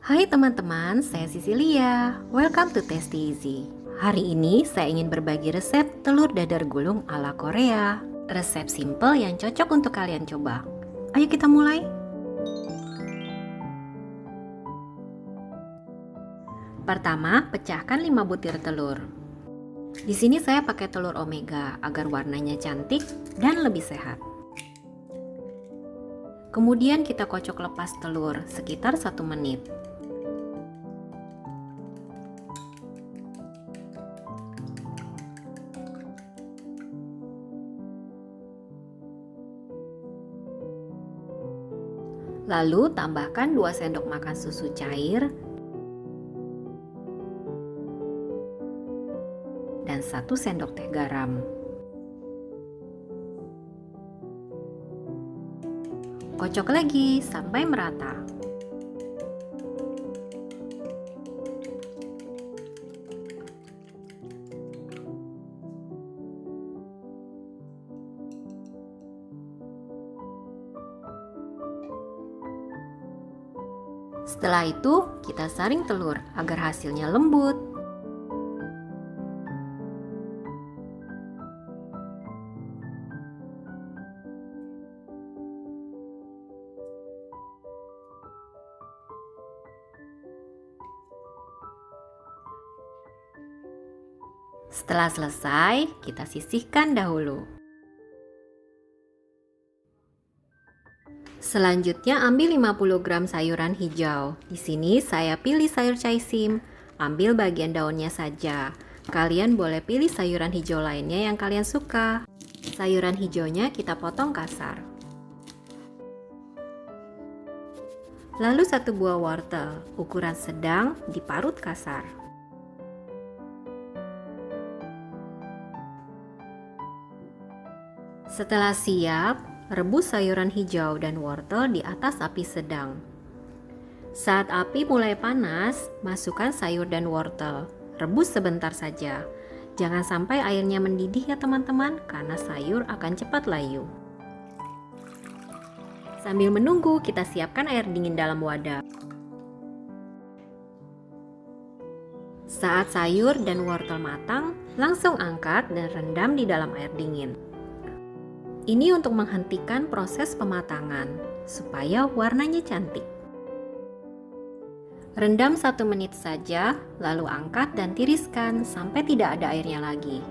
Hai teman-teman, saya Sisilia. Welcome to Tasty Easy. Hari ini saya ingin berbagi resep telur dadar gulung ala Korea. Resep simple yang cocok untuk kalian coba. Ayo kita mulai. Pertama, pecahkan 5 butir telur. Di sini saya pakai telur omega agar warnanya cantik dan lebih sehat. Kemudian kita kocok lepas telur sekitar 1 menit. Lalu tambahkan 2 sendok makan susu cair dan 1 sendok teh garam. Kocok lagi sampai merata. Setelah itu, kita saring telur agar hasilnya lembut. Setelah selesai, kita sisihkan dahulu. Selanjutnya ambil 50 gram sayuran hijau. Di sini saya pilih sayur caisim. Ambil bagian daunnya saja. Kalian boleh pilih sayuran hijau lainnya yang kalian suka. Sayuran hijaunya kita potong kasar. Lalu 1 buah wortel, ukuran sedang, diparut kasar. Setelah siap, rebus sayuran hijau dan wortel di atas api sedang. Saat api mulai panas, masukkan sayur dan wortel. Rebus sebentar saja. Jangan sampai airnya mendidih ya teman-teman, karena sayur akan cepat layu. Sambil menunggu, kita siapkan air dingin dalam wadah. Saat sayur dan wortel matang, langsung angkat dan rendam di dalam air dingin. Ini untuk menghentikan proses pematangan, supaya warnanya cantik. Rendam 1 menit saja, lalu angkat dan tiriskan sampai tidak ada airnya lagi.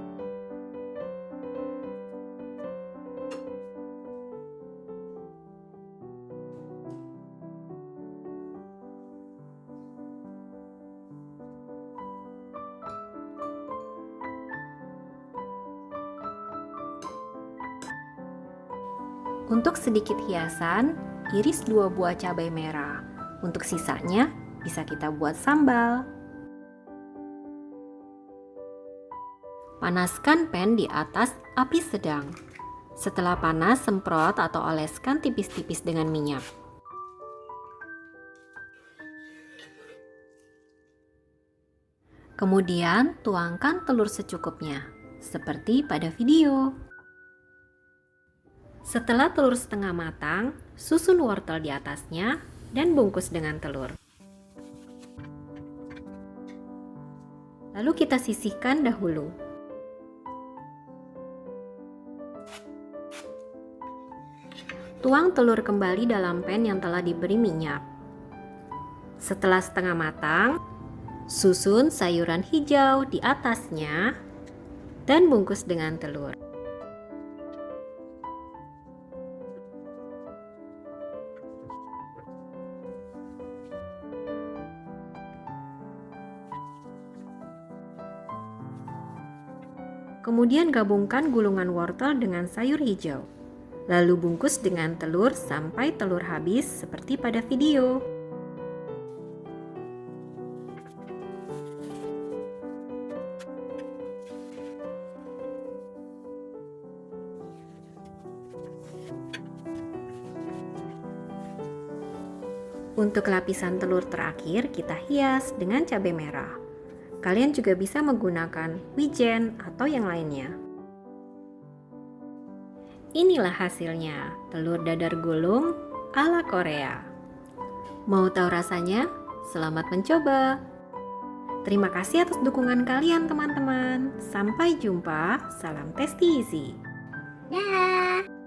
Untuk sedikit hiasan, iris 2 buah cabai merah. Untuk sisanya, bisa kita buat sambal. Panaskan pan di atas api sedang. Setelah panas, semprot atau oleskan tipis-tipis dengan minyak. Kemudian, tuangkan telur secukupnya, seperti pada video. Setelah telur setengah matang, susun wortel di atasnya dan bungkus dengan telur. Lalu kita sisihkan dahulu. Tuang telur kembali dalam pan yang telah diberi minyak. Setelah setengah matang, susun sayuran hijau di atasnya dan bungkus dengan telur. Kemudian gabungkan gulungan wortel dengan sayur hijau. Lalu bungkus dengan telur sampai telur habis seperti pada video. Untuk lapisan telur terakhir kita hias dengan cabai merah. Kalian juga bisa menggunakan wijen atau yang lainnya. Inilah hasilnya, telur dadar gulung ala Korea. Mau tahu rasanya? Selamat mencoba. Terima kasih atas dukungan kalian teman-teman. Sampai jumpa. Salam Testi Easy. Dah.